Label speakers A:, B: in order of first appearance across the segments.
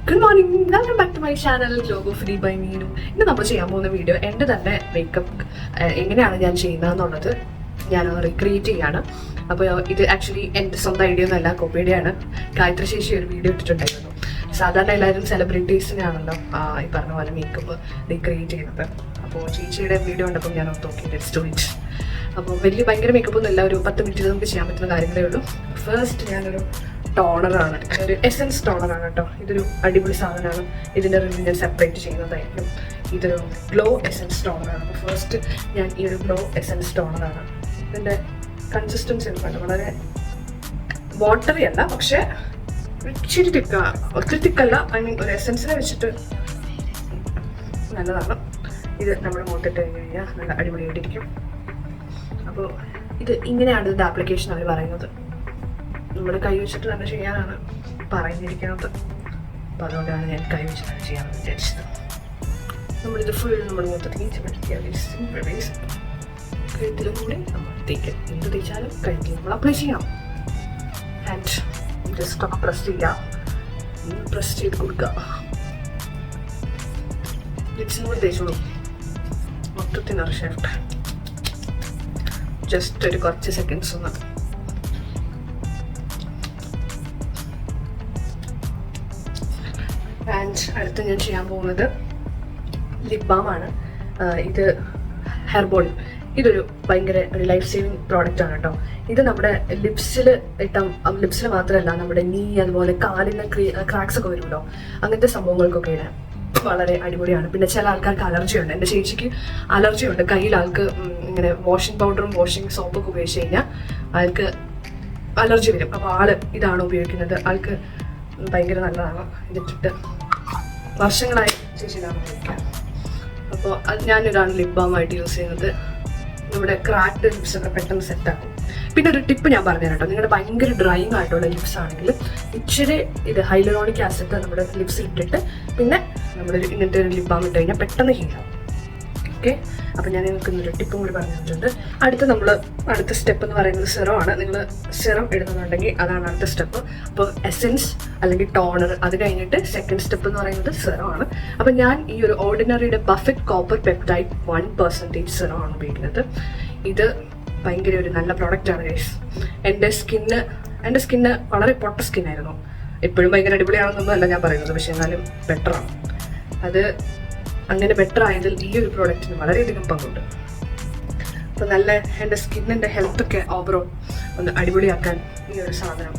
A: Good morning, welcome back to my channel logo free by Meenu. ഇന്ന് നമ്മൾ ചെയ്യാൻ പോകുന്ന വീഡിയോ എൻ്റെ തന്നെ മേക്കപ്പ് എങ്ങനെയാണ് ഞാൻ ചെയ്യുന്നതെന്നുള്ളത് ഞാൻ റീക്രിയേറ്റ് ചെയ്യാണ്. അപ്പോൾ ഇത് ആക്ച്വലി എൻ്റെ സ്വന്തം ഐഡിയ ഒന്നല്ല, കോപ്പിയുടെയാണ്. ഗായത്രി ശേഷി ഒരു വീഡിയോ ഇട്ടിട്ടുണ്ടായിരുന്നു. സാധാരണ എല്ലാവരും സെലിബ്രിറ്റീസിനാണല്ലോ ഈ പറഞ്ഞ പോലെ മേക്കപ്പ് റീക്രിയേറ്റ് ചെയ്യുന്നത്. അപ്പോൾ ചേച്ചിയുടെ വീഡിയോ ഉണ്ടപ്പോൾ ഞാൻ നോക്കി ലെറ്റ്സ് ഡു ഇറ്റ്. അപ്പോൾ ഭയങ്കര മേക്കപ്പ് ഒന്നും ഇല്ല, ഒരു 10 മിനിറ്റിൽ നമുക്ക് ചെയ്യാൻ പറ്റുന്ന കാര്യങ്ങളേ ഉള്ളൂ. ഫസ്റ്റ് ഞാനൊരു ടോണറാണ്, ഒരു എസൻസ് ടോണറാണ് കേട്ടോ. ഇതൊരു അടിപൊളി സാധനമാണ്. ഇതിൻ്റെ റിവ്യൂ ഞാൻ സെപ്പറേറ്റ് ചെയ്യുന്നതായിരിക്കും. ഇതൊരു ഗ്ലോ എസൻസ് ടോണറാണ്. അപ്പോൾ ഫസ്റ്റ് ഞാൻ ഈ ഒരു ഗ്ലോ എസൻസ് ടോണറാണ്. ഇതിൻ്റെ കൺസിസ്റ്റൻസി ഉണ്ട്, വളരെ വാട്ടറി അല്ല, പക്ഷേ ഇച്ചിരി തിക്കാണ്. ഒത്തിരി തിക്കല്ല, ഐ മീൻ ഒരു എസൻസിനെ വെച്ചിട്ട് നല്ലതാണ്. ഇത് നമ്മൾ മുഖത്തിട്ട് കഴിഞ്ഞാൽ നല്ല അടിപൊളിയായിട്ടിരിക്കും. അപ്പോൾ ഇത് ഇങ്ങനെയാണ് ഇതിൻ്റെ ആപ്ലിക്കേഷൻ അവർ പറയുന്നത്. നമ്മുടെ കൈ വെച്ചിട്ട് തന്നെ ചെയ്യാനാണ് പറഞ്ഞിരിക്കുന്നത്. അപ്പോൾ അതുകൊണ്ടാണ് ഞാൻ കൈ വെച്ച് തന്നെ ചെയ്യാമെന്ന് വിചാരിച്ചത്. നമ്മളിത് ഫുൾ നമ്മുടെ മുഖത്ത് തേച്ച് പഠിക്കുക. കഴുത്തിലും കൂടി നമ്മൾ തേക്കുക. എന്ത് തേച്ചാലും കഴുത്തിൽ നമ്മൾ അപ്ലൈ ചെയ്യാം. ആൻഡ് ജസ്റ്റ് ഒന്ന് പ്രസ് ചെയ്യാം. പ്രസ് ചെയ്ത് കൊടുക്കുക. ലിപ്സിനും കൂടി തേച്ചോളൂ. മൊത്തത്തിൽ നിറച്ചിട്ട് ജസ്റ്റ് ഒരു കുറച്ച് സെക്കൻഡ്സ് ഒന്ന്. ആൻഡ് അടുത്ത് ഞാൻ ചെയ്യാൻ പോകുന്നത് ലിപ് ബാമാണ്. ഇത് ഹെർബോൾ. ഇതൊരു ഭയങ്കര ഒരു ലൈഫ് സേവിങ് പ്രോഡക്റ്റ് ആണ് കേട്ടോ. ഇത് നമ്മുടെ ലിപ്സിൽ ലിപ്സിൽ മാത്രമല്ല, നമ്മുടെ നീ അതുപോലെ കാലിന് ക്രാക്സ് ഒക്കെ വരുമല്ലോ, അങ്ങനത്തെ സംഭവങ്ങൾക്കൊക്കെ ഇടാൻ വളരെ അടിപൊളിയാണ്. പിന്നെ ചില ആൾക്കാർക്ക് അലർജി ഉണ്ട്. എൻ്റെ ചേച്ചിക്ക് അലർജി ഉണ്ട്. കയ്യിൽ ആൾക്ക് ഇങ്ങനെ വാഷിംഗ് പൗഡറും വാഷിംഗ് സോപ്പൊക്കെ ഉപയോഗിച്ച് കഴിഞ്ഞാൽ ആൾക്ക് അലർജി വരും. അപ്പോൾ ആള് ഇതാണ് ഉപയോഗിക്കുന്നത്. ആൾക്ക് ഭയങ്കര നല്ലതാണ്. ഇതിട്ടിട്ട് വർഷങ്ങളായി ചേച്ചി ഇതാണ് ഉപയോഗിക്കുക. അപ്പോൾ അത് ഞാനിതാണ് ലിപ് ബാമായിട്ട് യൂസ് ചെയ്യുന്നത്. നമ്മുടെ ക്രാക്ഡ് ലിപ്സ് ഒക്കെ പെട്ടെന്ന് സെറ്റാക്കും. പിന്നെ ഒരു ടിപ്പ് ഞാൻ പറഞ്ഞുതരാം കേട്ടോ. നിങ്ങളുടെ ഭയങ്കര ഡ്രൈയിങ് ആയിട്ടുള്ള ലിപ്സ് ആണെങ്കിൽ ഇച്ചിരി ഇത് ഹൈലറോണിക് ആസിഡ് നമ്മുടെ ലിപ്സിൽ ഇട്ടിട്ട് പിന്നെ നമ്മുടെ ഇങ്ങനത്തെ ഒരു ലിപ് ബാം ഇട്ട് കഴിഞ്ഞാൽ പെട്ടെന്ന് ഹീലാവും. ഓക്കെ, അപ്പോൾ ഞാൻ നിങ്ങൾക്ക് ഇന്നൊരു ടിപ്പും കൂടി പറഞ്ഞു തന്നിട്ടുണ്ട്. അടുത്ത സ്റ്റെപ്പ് എന്ന് പറയുന്നത് സിറമാണ്. നിങ്ങൾ സിറം ഇടുന്നുണ്ടെങ്കിൽ അതാണ് അടുത്ത സ്റ്റെപ്പ്. അപ്പോൾ എസെൻസ് അല്ലെങ്കിൽ ടോണർ, അത് കഴിഞ്ഞിട്ട് സെക്കൻഡ് സ്റ്റെപ്പ് എന്ന് പറയുന്നത് സിറമാണ്. അപ്പോൾ ഞാൻ ഈ ഒരു ഓർഡിനറിയുടെ ബഫറ്റ് കോപ്പർ പെപ്റ്റൈഡ് 1% സിറമാണ് ഉപയോഗിക്കുന്നത്. ഇത് ഭയങ്കര ഒരു നല്ല പ്രോഡക്റ്റാണ് ഗൈസ്. എൻ്റെ സ്കിന്ന് വളരെ പൊട്ട സ്കിന്നായിരുന്നു. എപ്പോഴും ഭയങ്കര അടിപൊളിയാണെന്നൊന്നും അല്ല ഞാൻ പറയുന്നത്, പക്ഷേ എന്നാലും ബെറ്ററാണ്. അത് അങ്ങനെ ബെറ്റർ ആയതിൽ ഈ ഒരു പ്രോഡക്റ്റിന് വളരെയധികം പങ്കുണ്ട്. അപ്പോൾ നല്ല എൻ്റെ സ്കിന്നിൻ്റെ ഹെൽത്തൊക്കെ ഓവറോൾ ഒന്ന് അടിപൊളിയാക്കാൻ ഈ ഒരു സാധനം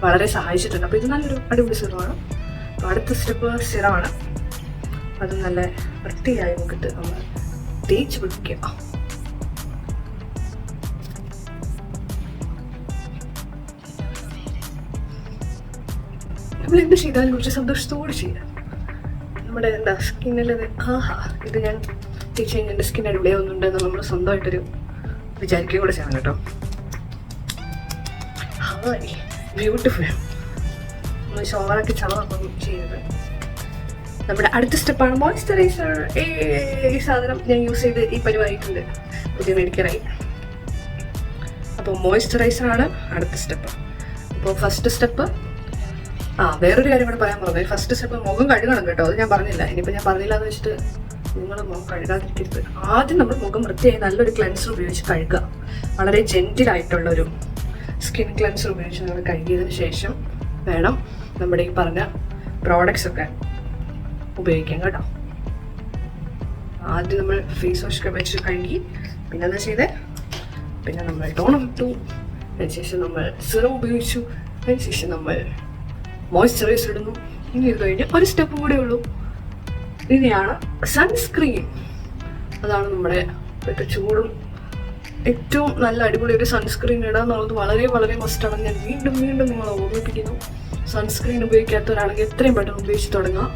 A: വളരെ സഹായിച്ചിട്ടുണ്ട്. അപ്പോൾ ഇത് നല്ലൊരു അടിപൊളി സിറമാണ്. അപ്പോൾ അടുത്ത സ്റ്റെപ്പ് സിറമാണ്. അത് നല്ല വൃത്തിയായി നോക്കിയിട്ട് നമ്മൾ തേച്ച് പിടിക്കുക. നമ്മൾ എന്ത് ചെയ്താലും കുറച്ച് സന്തോഷത്തോടെ ചെയ്യാം. നമ്മുടെ എന്താ സ്കിന്നിലത് ഇത് ഞാൻ തേച്ച് കഴിഞ്ഞാൽ എൻ്റെ സ്കിൻ അടിപൊളിയാവുന്നുണ്ടെന്ന് നമ്മൾ സ്വന്തമായിട്ടൊരു വിചാരിക്കുകയും കൂടെ ചെയ്യണം കേട്ടോ. ബ്യൂട്ടിഫുൾ. നമ്മൾ ഷോവറൊക്കെ ചളവൊന്നും ചെയ്തത്. നമ്മുടെ അടുത്ത സ്റ്റെപ്പാണ് മോയ്സ്ചറൈസർ. ഈ സാധനം ഞാൻ യൂസ് ചെയ്ത് ഈ പരിവായിട്ടുണ്ട്, പുതിയ മേടിക്കാനായി. അപ്പോൾ മോയ്സ്ചറൈസറാണ് അടുത്ത സ്റ്റെപ്പ്. അപ്പോൾ ഫസ്റ്റ് സ്റ്റെപ്പ് വേറൊരു കാര്യം കൂടെ പറയാൻ പറഞ്ഞു. ഫസ്റ്റ് സ്റ്റെപ്പ് മുഖം കഴുകണം കേട്ടോ. അത് ഞാൻ പറഞ്ഞില്ല. ഇനിയിപ്പോൾ ഞാൻ പറഞ്ഞില്ല എന്ന് വെച്ചിട്ട് നിങ്ങൾ മുഖം കഴുകാതിരിക്കരുത്. ആദ്യം നമ്മൾ മുഖം വൃത്തിയായി നല്ലൊരു ക്ലെൻസർ ഉപയോഗിച്ച് കഴുകുക. വളരെ ജെൻറ്റിലായിട്ടുള്ളൊരു സ്കിൻ ക്ലെൻസർ ഉപയോഗിച്ച് നമ്മൾ കഴുകിയതിന് ശേഷം വേണം നമ്മുടെ ഈ പറഞ്ഞ പ്രോഡക്റ്റ്സ് ഒക്കെ ഉപയോഗിക്കാം കേട്ടോ. ആദ്യം നമ്മൾ ഫേസ് വാഷ് ഒക്കെ വെച്ച് കഴുകി, പിന്നെ എന്താ ചെയ്തേ, പിന്നെ നമ്മൾ ടോണർ ഇട്ടു, അതിനുശേഷം നമ്മൾ സിറം ഉപയോഗിച്ചു, അതിനുശേഷം നമ്മൾ മോയ്സ്ചറൈസർ ഇടുന്നു. ഇനി ഇത് കഴിഞ്ഞ് ഒരു സ്റ്റെപ്പ് കൂടെ ഉള്ളൂ. ഇനിയാണ് സൺസ്ക്രീൻ. അതാണ് നമ്മുടെ ചൂടും ഏറ്റവും നല്ല അടിപൊളി ഒരു സൺസ്ക്രീൻ ഇടുക എന്നുള്ളത് വളരെ വളരെ മസ്റ്റാണ്. ഞാൻ വീണ്ടും നിങ്ങളെ ഓർമ്മിപ്പിക്കുന്നു. സൺസ്ക്രീൻ ഉപയോഗിക്കാത്തവരാണെങ്കിൽ എത്രയും പെട്ടെന്ന് ഉപയോഗിച്ച് തുടങ്ങുക.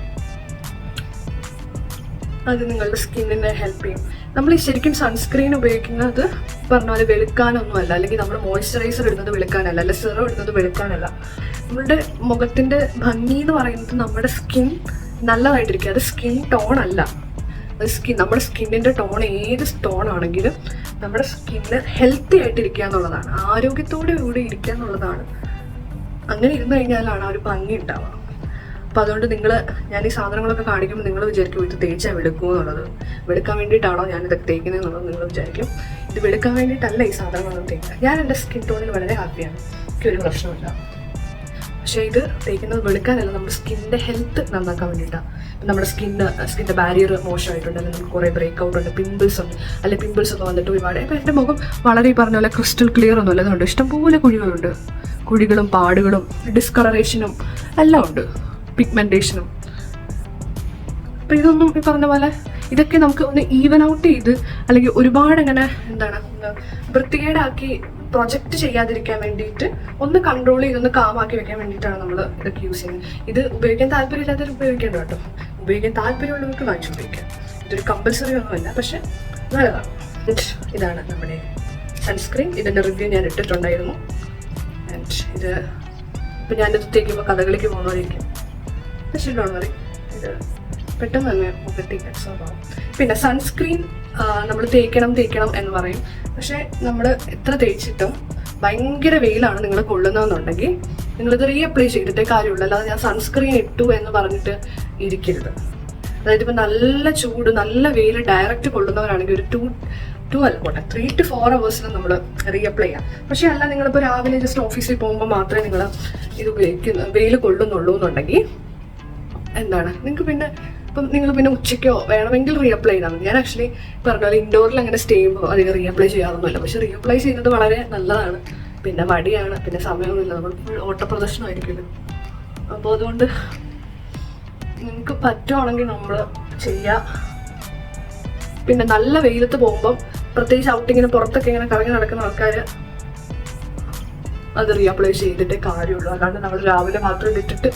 A: അത് നിങ്ങളുടെ സ്കിന്നിനെ ഹെൽപ്പ് ചെയ്യും. നമ്മൾ ശരിക്കും സൺസ്ക്രീൻ ഉപയോഗിക്കുന്നത് പറഞ്ഞ പോലെ വെളുക്കാനൊന്നുമല്ല, അല്ലെങ്കിൽ നമ്മൾ മോയ്സ്ചറൈസർ ഇടുന്നത് വെളുക്കാനല്ല, അല്ല സിറം ഇടുന്നത് വെളുക്കാനല്ല. നമ്മളുടെ മുഖത്തിൻ്റെ ഭംഗി എന്ന് പറയുന്നത് നമ്മുടെ സ്കിൻ നല്ലതായിട്ടിരിക്കുക. അത് സ്കിൻ ടോൺ അല്ല, അത് നമ്മുടെ സ്കിന്നിൻ്റെ ടോൺ ഏത് ടോൺ ആണെങ്കിലും നമ്മുടെ സ്കിന്ന് ഹെൽത്തി ആയിട്ടിരിക്കുക എന്നുള്ളതാണ്, ആരോഗ്യത്തോടു കൂടി ഇരിക്കുക എന്നുള്ളതാണ്. അങ്ങനെ ഇരുന്ന് കഴിഞ്ഞാലാണ് ആ ഒരു ഭംഗി ഉണ്ടാവുക. അപ്പോൾ അതുകൊണ്ട് ഞാൻ ഈ സാധനങ്ങളൊക്കെ കാണിക്കുമ്പോൾ നിങ്ങൾ വിചാരിക്കും ഇത് തേച്ചാൽ വെളുക്കുമോ എന്നുള്ളത്. വെളുക്കാൻ വേണ്ടിയിട്ടാണോ ഞാനിതൊക്കെ തേക്കുന്നത് എന്നുള്ളത് നിങ്ങൾ വിചാരിക്കും. ഇത് വെളുക്കാൻ വേണ്ടിയിട്ടല്ല ഈ സാധനങ്ങളൊന്നും തേക്കുക. ഞാൻ എൻ്റെ സ്കിൻ ടോണിൽ വളരെ ഹാപ്പിയാണ്, എനിക്കൊരു പ്രശ്നമില്ല. പക്ഷേ ഇത് തേക്കുന്നത് വെളുക്കാനല്ല, നമ്മുടെ സ്കിന്നിൻ്റെ ഹെൽത്ത് നന്നാക്കാൻ വേണ്ടിയിട്ടാണ്. നമ്മുടെ സ്കിന്നിൻ്റെ ബാരിയർ മോശമായിട്ടുണ്ട്, അല്ലെങ്കിൽ നമുക്ക് കുറേ ബ്രേക്ക് ഉണ്ട്, പിമ്പിൾസ് ഉണ്ട്, അല്ലെങ്കിൽ പിമ്പിൾസ് ഒക്കെ വന്നിട്ട് ഒരുപാട്. ഇപ്പോൾ എൻ്റെ മുഖം വളരെ ഈ പറഞ്ഞ പോലെ ക്രിസ്റ്റൽ ക്ലിയർ ഒന്നുമില്ല, അതുകൊണ്ട് ഇഷ്ടംപോലെ കുഴികളുണ്ട്. കുഴികളും പാടുകളും ഡിസ്കളറേഷനും എല്ലാം ഉണ്ട്, പിഗ്മെൻറ്റേഷനും. അപ്പോൾ ഇതൊന്നും ഈ പറഞ്ഞ പോലെ ഇതൊക്കെ നമുക്ക് ഒന്ന് ഈവൻ ഔട്ട് ചെയ്ത്, അല്ലെങ്കിൽ ഒരുപാട് ഇങ്ങനെ വൃത്തികേടാക്കി പ്രൊജക്റ്റ് ചെയ്യാതിരിക്കാൻ വേണ്ടിയിട്ട് ഒന്ന് കൺട്രോൾ ചെയ്തൊന്ന് കാമാക്കി വെക്കാൻ വേണ്ടിയിട്ടാണ് നമ്മൾ ഇതൊക്കെ യൂസ് ചെയ്യുന്നത്. ഇത് ഉപയോഗിക്കാൻ താല്പര്യമില്ലാത്തവർ ഉപയോഗിക്കേണ്ട കേട്ടോ. ഉപയോഗിക്കാൻ താല്പര്യമുള്ളവർക്ക് വാങ്ങിച്ചു ഉപയോഗിക്കാം. ഇതൊരു കമ്പൽസറി ഒന്നുമല്ല, പക്ഷെ നല്ലതാണ്. ഇതാണ് നമ്മുടെ സൺസ്ക്രീൻ. ഇതിൻ്റെ റിവ്യൂ ഞാൻ ഇട്ടിട്ടുണ്ടായിരുന്നു. ആൻഡ് ഇത് ഇപ്പം ഞാനിത് തേക്കുമ്പോൾ കഥകളിക്ക് പോകുന്നവരിക്കും, പക്ഷേ ഡോണ്ട് വറി, ഇത് പെട്ടെന്ന് തന്നെ മുഖത്തേക്ക് അബ്സോർബ് ആവും. പിന്നെ സൺസ്ക്രീൻ നമ്മൾ തേക്കണം എന്ന് പറയും, പക്ഷേ നമ്മൾ എത്ര തേച്ചിട്ടും ഭയങ്കര വെയിലാണ് നിങ്ങൾ കൊള്ളുന്നതെന്നുണ്ടെങ്കിൽ നിങ്ങളിത് റീഅപ്ലൈ ചെയ്തിട്ടേ കാര്യമുള്ളൂ. അല്ലാതെ ഞാൻ സൺസ്ക്രീൻ ഇട്ടു എന്ന് പറഞ്ഞിട്ട് ഇരിക്കരുത്. അതായത് ഇപ്പം നല്ല ചൂട്, നല്ല വെയിൽ ഡയറക്റ്റ് കൊള്ളുന്നവരാണെങ്കിൽ ഒരു 3 to 4 hours നമ്മൾ റീഅപ്ലൈ ചെയ്യാം. പക്ഷേ അല്ല, നിങ്ങളിപ്പോൾ രാവിലെ ജസ്റ്റ് ഓഫീസിൽ പോകുമ്പോൾ മാത്രമേ നിങ്ങൾ ഇത് വെയിൽ കൊള്ളുന്നുള്ളൂ എന്നുണ്ടെങ്കിൽ നിങ്ങൾക്ക് പിന്നെ ഇപ്പം നിങ്ങൾ പിന്നെ ഉച്ചയ്ക്കോ വേണമെങ്കിൽ റീഅപ്ലൈ ചെയ്താൽ മതി. ഞാൻ ആക്ച്വലി പറഞ്ഞ പോലെ ഇൻഡോറിൽ അങ്ങനെ സ്റ്റേ ചെയ്യുമ്പോൾ അധികം റീഅപ്ലൈ ചെയ്യാറൊന്നുമില്ല, പക്ഷെ റീഅപ്ലൈ ചെയ്യുന്നത് വളരെ നല്ലതാണ്. പിന്നെ മടിയാണ്, പിന്നെ സമയമൊന്നുമില്ല, നമ്മൾ ഫുൾ ഓട്ടപ്രദർശനമായിരിക്കും. അപ്പോൾ അതുകൊണ്ട് നിങ്ങൾക്ക് പറ്റുവാണെങ്കിൽ നമ്മൾ ചെയ്യുക. പിന്നെ നല്ല വെയിലത്ത് പോകുമ്പം, പ്രത്യേകിച്ച് ഔട്ടിങ്ങിന് പുറത്തൊക്കെ ഇങ്ങനെ കറങ്ങി നടക്കുന്ന ആൾക്കാർ അത് റീഅപ്ലൈ ചെയ്തിട്ടേ കാര്യമുള്ളൂ. അല്ലാണ്ട് നമ്മൾ രാവിലെ മാത്രം ഇട്ടിട്ട്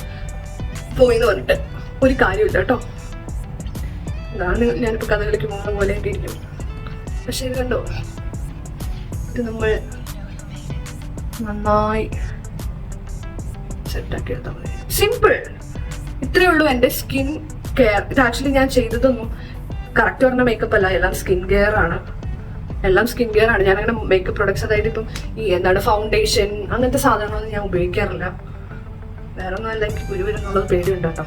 A: പോയി എന്ന് പറഞ്ഞിട്ട് ഒരു കാര്യമില്ല കേട്ടോ. ഇതാണ് ഞാനിപ്പോൾ കഥകളിക്ക് പോകുന്ന പോലെയൊക്കെ ഇരിക്കും. പക്ഷെ ഇത് കണ്ടോ, ഇത് നമ്മൾ നന്നായി സെറ്റാക്കി എടുത്താൽ മതി. സിമ്പിൾ, ഇത്രയേ ഉള്ളൂ എൻ്റെ സ്കിൻ കെയർ. ഇത് ആക്ച്വലി ഞാൻ ചെയ്തതൊന്നും കറക്റ്റ് പറഞ്ഞ മേക്കപ്പ് അല്ല, എല്ലാം സ്കിൻ കെയർ ആണ്. ഞാനങ്ങനെ മേക്കപ്പ് പ്രൊഡക്ട്സ്, അതായത് ഇപ്പം ഈ ഫൗണ്ടേഷൻ അങ്ങനത്തെ സാധനങ്ങളൊന്നും ഞാൻ ഉപയോഗിക്കാറില്ല. വേറെ ഒന്നും അല്ല, എനിക്ക് ഗുരുവരെന്നുള്ളത് പേടിയുണ്ട് കേട്ടോ.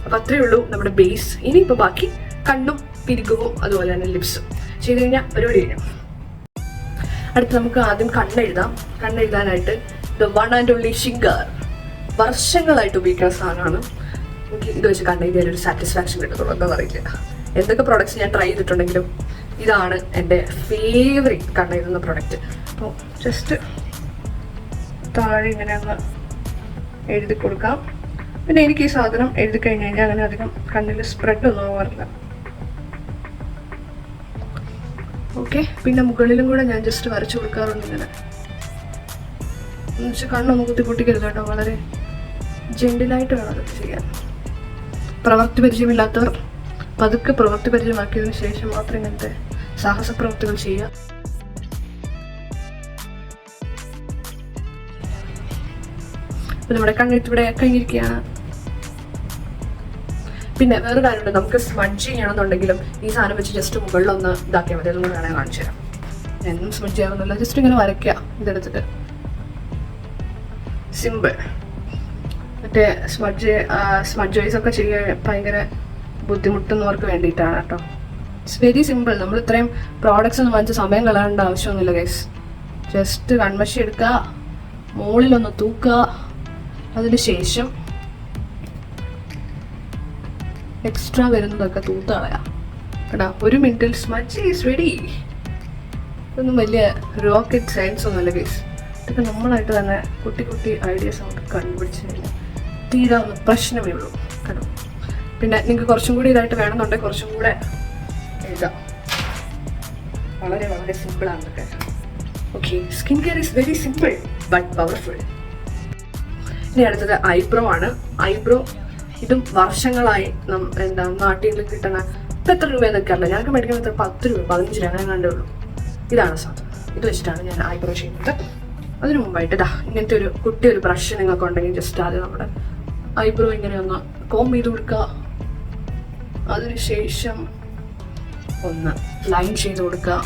A: അപ്പം അത്രയേ ഉള്ളൂ നമ്മുടെ ബേസ്. ഇനിയിപ്പോൾ ബാക്കി കണ്ണും പിരികവും അതുപോലെ തന്നെ ലിപ്സും ചെയ്ത് കഴിഞ്ഞാൽ പരിപാടി കഴിഞ്ഞു. അടുത്ത് നമുക്ക് ആദ്യം കണ്ണെഴുതാനായിട്ട് ദ വൺ ആൻഡ് ഓൺലി ഷിംഗർ. വർഷങ്ങളായിട്ട് ഉപയോഗിക്കുന്ന സാധനമാണ്. എനിക്ക് ഇത് വെച്ച് കണ്ണെഴുതിയാൽ ഒരു സാറ്റിസ്ഫാക്ഷൻ കിട്ടത്തുള്ളൂ, എന്താ പറയില്ല. എന്തൊക്കെ പ്രോഡക്റ്റ്സ് ഞാൻ ട്രൈ ചെയ്തിട്ടുണ്ടെങ്കിലും ഇതാണ് എൻ്റെ ഫേവറേറ്റ് കണ്ണെഴുതുന്ന പ്രോഡക്റ്റ്. അപ്പോൾ ജസ്റ്റ് താഴെ ഇങ്ങനെ അങ്ങ് എഴുതി കൊടുക്കാം. പിന്നെ എനിക്ക് ഈ സാധനം എഴുതി കഴിഞ്ഞ് കഴിഞ്ഞാൽ അങ്ങനെ അധികം കണ്ണിൽ സ്പ്രെഡ് ഒന്നും ആവാറില്ല. ഓക്കെ, പിന്നെ മുകളിലും കൂടെ ഞാൻ ജസ്റ്റ് വരച്ചു കൊടുക്കാറുണ്ട് ഇങ്ങനെ. എന്നുവെച്ചാൽ കണ്ണൊന്നും കുത്തിപ്പൊട്ടിക്കരുത് കേട്ടോ, വളരെ ജെന്റിലായിട്ട് വേണം അതൊക്കെ ചെയ്യാൻ. പ്രവൃത്തി പരിചയമില്ലാത്തവർ പതുക്കെ പ്രവൃത്തി പരിചയമാക്കിയതിനു ശേഷം മാത്രം ഇങ്ങനത്തെ സാഹസ പ്രവൃത്തികൾ ചെയ്യുക. അപ്പോൾ നമ്മുടെ കണ്ണെഴുത്തിവിടെ കഴിഞ്ഞിരിക്കുകയാണ്. പിന്നെ വേറെ കാര്യമുണ്ട്, നമുക്ക് സ്മഡ്ജ് ചെയ്യണമെന്നുണ്ടെങ്കിലും ഈ സാധനം വെച്ച് ജസ്റ്റ് മുകളിലൊന്ന് ഇതാക്കിയാൽ മതി. അതുകൊണ്ട് വേണമെങ്കിൽ കാണിച്ചു തരാം. എന്നും സ്മഡ്ജ് ചെയ്യാറൊന്നുമില്ല, ജസ്റ്റ് ഇങ്ങനെ വരയ്ക്കുക ഇതെടുത്തിട്ട്. സിമ്പിൾ. മറ്റേ സ്മഡ്ജ് വൈസ് ഒക്കെ ചെയ്യാൻ ഭയങ്കര ബുദ്ധിമുട്ടുന്നവർക്ക് വേണ്ടിയിട്ടാണ് കേട്ടോ. It's very simple. നമ്മൾ ഇത്രയും പ്രോഡക്റ്റ്സ് ഒന്നും വാങ്ങിച്ച് സമയം കളയേണ്ട ആവശ്യമൊന്നുമില്ല ഗൈസ്. ജസ്റ്റ് കൺമഷി എടുക്കുക, മുകളിലൊന്ന് തൂക്കുക, അതിന് ശേഷം എക്സ്ട്രാ വരുന്നതൊക്കെ തൂത്ത് കളയാം കേട്ടോ. 1 മിനിറ്റിൽ സ്മഡ്ജ് ഈസ് റെഡി. ഇതൊന്നും വലിയ റോക്കറ്റ് സയൻസ് ഒന്നുമല്ല ഗൈസ്. ഇതൊക്കെ നമ്മളായിട്ട് തന്നെ കുട്ടി ഐഡിയാസ് നമുക്ക് കണ്ടുപിടിച്ച് കഴിഞ്ഞാൽ തീരാവുന്ന പ്രശ്നമേ ഉള്ളൂ കേട്ടോ. പിന്നെ നിങ്ങൾക്ക് കുറച്ചും കൂടി ഇതായിട്ട് വേണമെന്നുണ്ടെങ്കിൽ കുറച്ചും കൂടെ എഴുതാം. വളരെ വളരെ സിമ്പിളാണ് ഇതൊക്കെ. Okay, skin care is very simple but powerful. ഇനി അടുത്തത് ഐബ്രോ ആണ്. ഐബ്രോ ഇതും വർഷങ്ങളായി നാട്ടിൽ കിട്ടണ ഇപ്പം എത്ര രൂപയെന്നൊക്കെ അറിയില്ല. ഞങ്ങൾക്ക് മേടിക്കാൻ എത്ര 10 രൂപ 15 രൂപ അങ്ങനെ കണ്ടേ ഉള്ളൂ. ഇതാണ് സാധനം. ഇത് വെച്ചിട്ടാണ് ഞാൻ ഐബ്രോ ചെയ്യുന്നത്. അതിന് മുമ്പായിട്ട് ഇങ്ങനത്തെ ഒരു കുട്ടി ബ്രഷ് നിങ്ങൾക്ക് ഉണ്ടെങ്കിൽ ജസ്റ്റ് ആദ്യം നമ്മുടെ ഐബ്രോ ഇങ്ങനെ ഒന്ന് കോംബ് ചെയ്ത് കൊടുക്കുക. അതിനുശേഷം ഒന്ന് ലൈൻ ചെയ്ത് കൊടുക്കുക.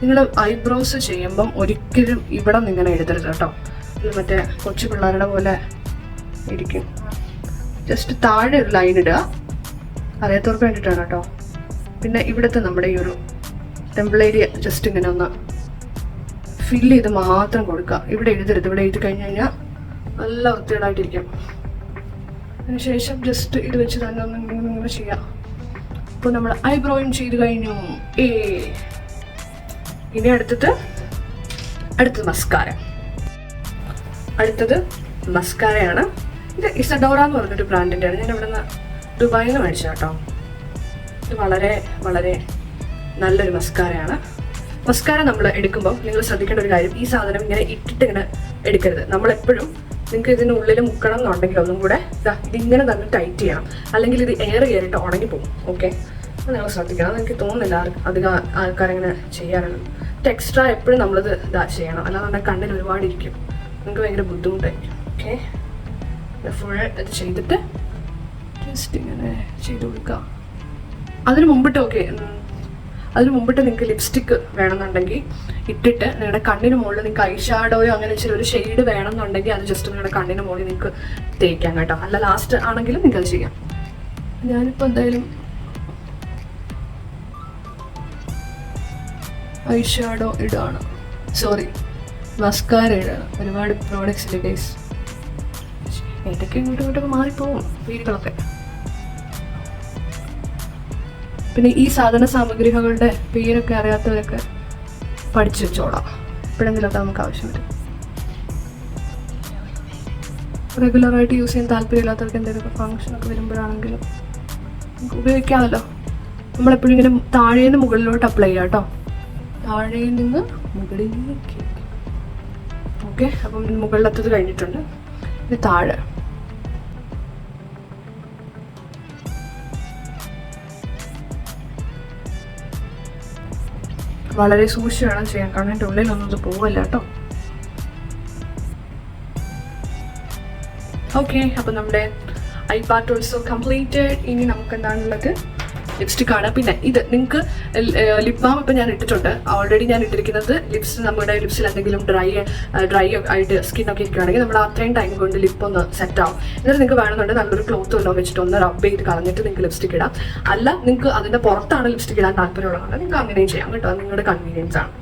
A: നിങ്ങൾ ഐബ്രോസ് ചെയ്യുമ്പം ഒരിക്കലും ഇവിടെ നിന്ന് ഇങ്ങനെ എഴുതരുത് കേട്ടോ. ഇത് മറ്റേ കൊച്ചു പിള്ളേരുടെ പോലെ ഇരിക്കും. ജസ്റ്റ് താഴെ ഒരു ലൈൻ ഇടുക, അറിയാത്തവർക്ക് വേണ്ടിയിട്ടാണ് കേട്ടോ. പിന്നെ ഇവിടുത്തെ നമ്മുടെ ഈ ഒരു ടെമ്പിൾ ഏരിയ ജസ്റ്റ് ഇങ്ങനെ ഒന്ന് ഫില്ല് ചെയ്ത് മാത്രം കൊടുക്കുക. ഇവിടെ എഴുതരുത്. ഇവിടെ എഴുതി കഴിഞ്ഞ് കഴിഞ്ഞാൽ നല്ല വൃത്തികേടായിട്ടിരിക്കും. അതിനുശേഷം ജസ്റ്റ് ഇത് വെച്ച് തന്നെ ഒന്ന് ഇങ്ങനെ ചെയ്യാം. അപ്പോൾ നമ്മൾ ഐബ്രോയും ചെയ്ത് കഴിഞ്ഞു. ഇനി അടുത്തത് മസ്കാര. അടുത്തത് മസ്കാരയാണ്. ഇത് ഇസഡോറ എന്ന് പറഞ്ഞൊരു ബ്രാൻഡിൻ്റെയാണ്. ഞാൻ ഇവിടെ നിന്ന് ദുബായിൽ നിന്ന് മേടിച്ച കേട്ടോ. ഇത് വളരെ വളരെ നല്ലൊരു മസ്കാരയാണ്. മസ്കാര നമ്മൾ എടുക്കുമ്പോൾ നിങ്ങൾ ശ്രദ്ധിക്കേണ്ട ഒരു കാര്യം, ഈ സാധനം ഇങ്ങനെ ഇട്ടിട്ട് ഇങ്ങനെ എടുക്കരുത്. നമ്മളെപ്പോഴും നിങ്ങൾക്ക് ഇതിനുള്ളിൽ മുക്കണം എന്നുണ്ടെങ്കിൽ ഒന്നും കൂടെ ഇതിങ്ങനെ തന്നെ ടൈറ്റ് ചെയ്യണം, അല്ലെങ്കിൽ ഇത് എയർ കയറിയിട്ട് ഉണങ്ങിപ്പോകും. ഓക്കെ, അത് നിങ്ങൾ ശ്രദ്ധിക്കണം. അത് എനിക്ക് തോന്നുന്നില്ല അധികം ആൾക്കാരിങ്ങനെ ചെയ്യാറുണ്ട്. എക്സ്ട്രാ എപ്പോഴും നമ്മളിത് ചെയ്യണം, അല്ലാതെ നമ്മുടെ കണ്ണിൽ ഒരുപാട് ഇരിക്കും, നിങ്ങൾക്ക് ഭയങ്കര ബുദ്ധിമുട്ടായിരിക്കും. ഓക്കെ, ഫുൾ ഇത് ചെയ്തിട്ട് ജസ്റ്റ് ഇങ്ങനെ ചെയ്ത് കൊടുക്കുക. അതിന് മുമ്പിട്ട് നിങ്ങൾക്ക് ലിപ്സ്റ്റിക്ക് വേണമെന്നുണ്ടെങ്കിൽ ഇട്ടിട്ട് നിങ്ങളുടെ കണ്ണിന് മുകളിൽ നിങ്ങൾക്ക് ഐഷാഡോയോ അങ്ങനെ ഇച്ചിരി ഒരു ഷെയ്ഡ് വേണമെന്നുണ്ടെങ്കിൽ അത് ജസ്റ്റ് നിങ്ങളുടെ കണ്ണിന് മുകളിൽ നിങ്ങൾക്ക് തേക്കാം കേട്ടോ. അല്ല ലാസ്റ്റ് ആണെങ്കിലും നിങ്ങൾക്ക് അത് ചെയ്യാം. ഞാനിപ്പോൾ എന്തായാലും ഐഷാഡോ ഇടാണ്, മസ്കാര ഇടാണ്. ഒരുപാട് പ്രോഡക്ട്സിൻ്റെ കേസ് ഏതൊക്കെ ഇങ്ങോട്ടൊക്കെ മാറിപ്പോവും വീടുകളൊക്കെ. പിന്നെ ഈ സാധന സാമഗ്രികളുടെ പേരൊക്കെ അറിയാത്തവരൊക്കെ പഠിച്ചു വെച്ചോളാം, എപ്പോഴെങ്കിലുമൊക്കെ നമുക്ക് ആവശ്യം വരും. റെഗുലറായിട്ട് യൂസ് ചെയ്യാൻ താല്പര്യമില്ലാത്തവർക്ക് എന്തെങ്കിലുമൊക്കെ ഫങ്ഷനൊക്കെ വരുമ്പോഴാണെങ്കിലും നമുക്ക് ഉപയോഗിക്കാമല്ലോ. നമ്മളെപ്പോഴും ഇങ്ങനെ താഴേന്ന് മുകളിലോട്ട് അപ്ലൈ ചെയ്യാം കേട്ടോ, താഴയിൽ നിന്ന് മുകളിലേക്ക്. ഓക്കെ, അപ്പം മുകളിലത്തത് കഴിഞ്ഞിട്ടുണ്ട്. ഇത് താഴെ വളരെ സൂക്ഷിച്ച് വേണം ചെയ്യാൻ, കാരണം എൻ്റെ ഉള്ളിലൊന്നും ഇത് പോവല്ല കേട്ടോ. ഓക്കെ, അപ്പം നമ്മുടെ ഐ പാർട്ട് ഓൾസോ കംപ്ലീറ്റഡ്. ഇനി നമുക്ക് എന്താണുള്ളത്, ലിപ്സ്റ്റിക് ആണ്. പിന്നെ ഇത് നിങ്ങൾക്ക് ലിപ് ബാം ഇപ്പം ഞാൻ ഇട്ടിട്ടുണ്ട് ഓൾറെഡി. ഞാൻ ഇട്ടിരിക്കുന്നത് നമ്മുടെ ലിപ്സിൽ എന്തെങ്കിലും ഡ്രൈ ആയിട്ട് സ്കിന്നൊക്കെ ഇരിക്കുകയാണെങ്കിൽ നമ്മൾ അത്രയും ടൈം കൊണ്ട് ലിപ്പ് ഒന്ന് സെറ്റ് ആവും. എന്നിട്ട് നിങ്ങൾക്ക് വേണമെന്നുണ്ടെങ്കിൽ നല്ലൊരു ക്ലോത്ത് വല്ലതും വെച്ചിട്ട് ഒന്ന് റബ്ബ് ചെയ്ത് കളഞ്ഞിട്ട് നിങ്ങൾക്ക് ലിപ്സ്റ്റിക് ഇടാം. അല്ല നിങ്ങൾക്ക് അതിൻ്റെ പുറത്താണ് ലിപ്സ്റ്റിക് ഇടാൻ താല്പര്യമുള്ളതാണ്, നിങ്ങൾക്ക് അങ്ങനെയും ചെയ്യാം കേട്ടോ. അത് നിങ്ങളുടെ കൺവീനിയൻസ് ആണ്.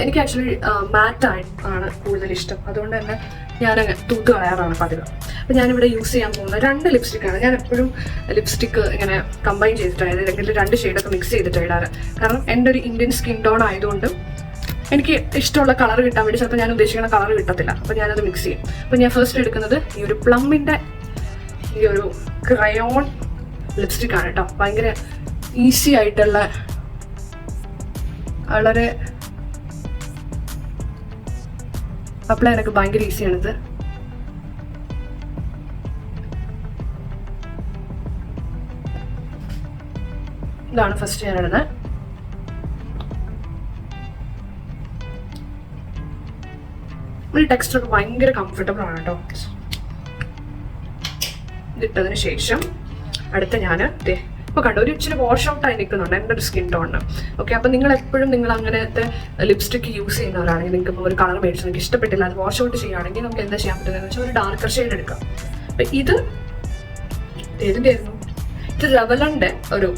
A: എനിക്ക് ആക്ച്വലി മാറ്റ് ആണ് കൂടുതൽ ഇഷ്ടം, അതുകൊണ്ട് തന്നെ ഞാനങ്ങനെ തൂത്ത് കളയാറാണ് പതിവ്. അപ്പോൾ ഞാനിവിടെ യൂസ് ചെയ്യാൻ പോകുന്ന 2 ലിപ്സ്റ്റിക്കാണ്. ഞാൻ എപ്പോഴും ലിപ്സ്റ്റിക്ക് ഇങ്ങനെ കമ്പൈൻ ചെയ്തിട്ടാണ്, അല്ലെങ്കിൽ 2 ഷെയ്ഡൊക്കെ മിക്സ് ചെയ്തിട്ട് ഇടാറ്. കാരണം എൻ്റെ ഒരു ഇന്ത്യൻ സ്കിൻ ടോൺ ആയതുകൊണ്ട് എനിക്ക് ഇഷ്ടമുള്ള കളർ കിട്ടാൻ വേണ്ടി ചിലപ്പോൾ ഞാൻ ഉദ്ദേശിക്കുന്ന കളർ കിട്ടത്തില്ല, അപ്പോൾ ഞാനത് മിക്സ് ചെയ്യും. അപ്പോൾ ഞാൻ ഫസ്റ്റ് എടുക്കുന്നത് ഈ ഒരു പ്ലമ്മിൻ്റെ ഈ ഒരു ക്രയോൺ ലിപ്സ്റ്റിക്കാണ് കേട്ടോ. ഭയങ്കര ഈസി ആയിട്ടുള്ള, വളരെ അപ്ലൈ ചെയ്യാനൊക്കെ ഭയങ്കര ഈസിയാണിത്. ഇതാണ് ഫസ്റ്റ് ഞാൻ ഇടുന്നത്. ഈ ടെക്സ്റ്റർ ഭയങ്കര കംഫർട്ടബിൾ ആണ് കേട്ടോ. ഇതിട്ടതിന് ശേഷം അടുത്ത ഞാൻ ഇപ്പോൾ കണ്ടോ ഒരു ഇച്ചിരി വാഷ് ഔട്ട് ആയി നിൽക്കുന്നുണ്ട് എൻ്റെ ഒരു സ്കിൻ ടോണിന്. ഓക്കെ, അപ്പം നിങ്ങൾ എപ്പോഴും നിങ്ങൾ അങ്ങനത്തെ ലിപ്സ്റ്റിക്ക് യൂസ് ചെയ്യുന്നവരാണെങ്കിൽ നിങ്ങൾക്ക് ഇപ്പോൾ ഒരു കളർ മേടിച്ച് നിങ്ങൾക്ക് ഇഷ്ടപ്പെട്ടില്ല, അത് വാഷ് ഔട്ട് ചെയ്യുകയാണെങ്കിൽ നമുക്ക് എന്താ ചെയ്യാൻ പറ്റുന്നതെന്ന് വെച്ചാൽ ഒരു ഡാർക്കർ ഷെയ്ഡ് എടുക്കാം. അപ്പം ഇത് ഏതിൻ്റെയായിരുന്നു? ഇത് റെവലൻ്റെ ഒരു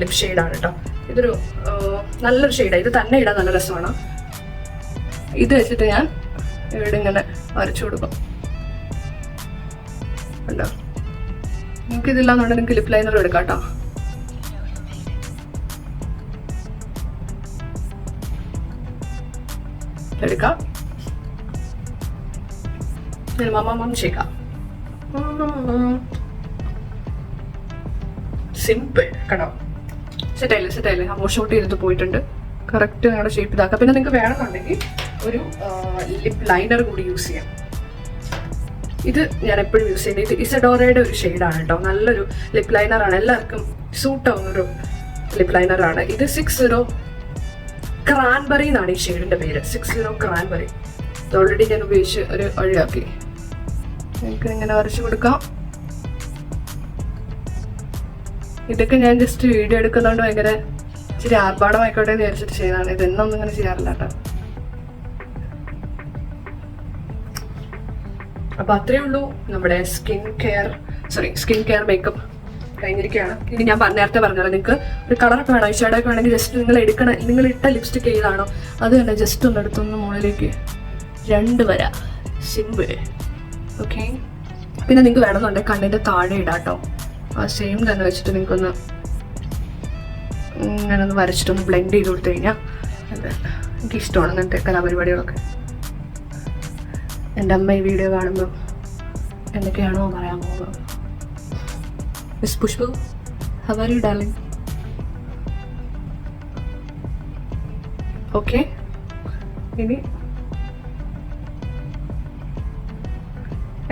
A: ലിപ് ഷെയ്ഡാണ് കേട്ടോ. ഇതൊരു നല്ലൊരു ഷെയ്ഡാണ്. ഇത് തന്നെ ഇടാൻ നല്ല രസമാണ്. ഇത് വെച്ചിട്ട് ഞാൻ ഇവിടെ ഇങ്ങനെ വരച്ചു കൊടുക്കും. ഉണ്ടോ? നിങ്ങൾക്ക് ഇതില്ലാന്നുണ്ടെങ്കിൽ നിങ്ങൾക്ക് ലിപ് ലൈനർ എടുക്കാം കേട്ടോ. എടുക്കാം, ചെയ്യാം. സിമ്പിൾ കണ്ടോ, സെറ്റായില്ലേ. ആ വാഷ് ഔട്ട് ചെയ്തിട്ട് പോയിട്ടുണ്ട്. കറക്റ്റ് നിങ്ങളുടെ ഷേപ്പ് ഇതാക്കാം. പിന്നെ നിങ്ങൾക്ക് വേണമെന്നുണ്ടെങ്കിൽ ഒരു ലിപ് ലൈനർ കൂടി യൂസ് ചെയ്യാം. ഇത് ഞാൻ എപ്പോഴും യൂസ് ചെയ്യുന്നത് ഇത് ഇസഡോറയുടെ ഒരു ഷെയ്ഡാണ് കേട്ടോ. നല്ലൊരു ലിപ് ലൈനറാണ്, എല്ലാവർക്കും സൂട്ട് ആവുന്നൊരു ലിപ് ലൈനറാണ്. ഇത് 60 ക്രാൻബെറി എന്നാണ് ഈ ഷെയ്ഡിൻ്റെ പേര്. 60 ക്രാൻബെറി. ഇത് ഓൾറെഡി ഞാൻ ഉപയോഗിച്ച് ഒരു ഒഴിവാക്കി. എനിക്ക് ഇങ്ങനെ വരച്ചു കൊടുക്കാം. ഇതൊക്കെ ഞാൻ ജസ്റ്റ് വീഡിയോ എടുക്കുന്നതുകൊണ്ട് ഭയങ്കര ഇച്ചിരി ആർഭാടമായിക്കോട്ടെ എന്ന് വിചാരിച്ചിട്ട് ചെയ്തതാണ്. ഇതെന്നൊന്നും ഇങ്ങനെ ചെയ്യാറില്ല കേട്ടോ. അപ്പൊ അത്രയേ ഉള്ളൂ നമ്മുടെ സ്കിൻ കെയർ മേക്കപ്പ് കഴിഞ്ഞിരിക്കുകയാണ്. ഇനി ഞാൻ നേരത്തെ പറഞ്ഞല്ലോ, നിങ്ങൾക്ക് ഒരു കളറൊക്കെ വേണം, ഐഷാഡൊക്കെ വേണമെങ്കിൽ ജസ്റ്റ് നിങ്ങൾ ഇട്ട ലിപ്സ്റ്റിക് ഏതാണോ അത് തന്നെ ജസ്റ്റ് ഒന്ന് എടുത്തൊന്ന് മുകളിലേക്ക് 2 വര, സിമ്പിൾ. ഓക്കെ, പിന്നെ നിങ്ങൾക്ക് വേണമെന്നുണ്ടെങ്കിൽ കണ്ണിൻ്റെ താഴെ ഇടാട്ടോ. ആ സെയിം തന്നെ വെച്ചിട്ട് നിങ്ങൾക്കൊന്ന് ഇങ്ങനെ ഒന്ന് വരച്ചിട്ടൊന്ന് ബ്ലെൻഡ് ചെയ്ത് കൊടുത്തു കഴിഞ്ഞാൽ അത് എനിക്കിഷ്ടമാണ് അങ്ങനത്തെ കലാപരിപാടികളൊക്കെ. എൻ്റെ അമ്മ ഈ വീഡിയോ കാണുമ്പോൾ എന്തൊക്കെയാണോ പറയാൻ പോകുന്നത്. Miss Pushpu, how are you darling? Okay, ഇനി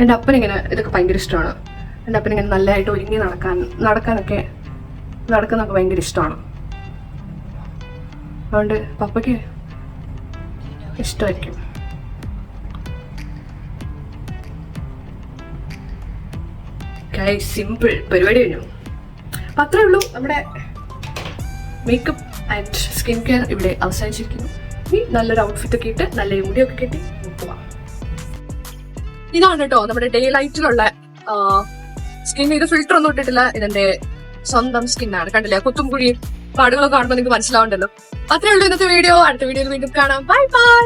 A: എൻ്റെ അപ്പനിങ്ങനെ ഇതൊക്കെ ഭയങ്കര ഇഷ്ടമാണ്. എൻ്റെ അപ്പനിങ്ങനെ നല്ലതായിട്ട് ഒരുങ്ങി നടക്കുന്നൊക്കെ ഭയങ്കര ഇഷ്ടമാണ്. അതുകൊണ്ട് പപ്പയ്ക്ക് ഇഷ്ടമായിരിക്കും. സിമ്പിൾ പരിപാടി കഴിഞ്ഞു. അപ്പം അത്രേ ഉള്ളൂ, നമ്മുടെ മേക്കപ്പ് ആൻഡ് സ്കിൻ കെയർ ഇവിടെ അവസാനിച്ചിരിക്കുന്നു. ഇനി നല്ലൊരു ഔട്ട്ഫിറ്റ് ഒക്കെ ഇട്ട് നല്ല മുടിയൊക്കെ കെട്ടി നോക്കുക. ഇതാണ് കേട്ടോ നമ്മുടെ ഡേ ലൈറ്റിലുള്ള സ്കിൻ. ഇത് ഫിൽറ്റർ ഒന്നും ഇട്ടിട്ടില്ല, ഇതെന്റെ സ്വന്തം സ്കിന്നാണ്. കണ്ടില്ലേ കുത്തും കുഴി പാടുകളൊക്കെ കാണുമ്പോൾ നിങ്ങൾക്ക് മനസ്സിലാവുണ്ടല്ലോ. അത്രേ ഉള്ളൂ ഇന്നത്തെ വീഡിയോ. അടുത്ത വീഡിയോയിൽ വീണ്ടും കാണാം. Bye bye.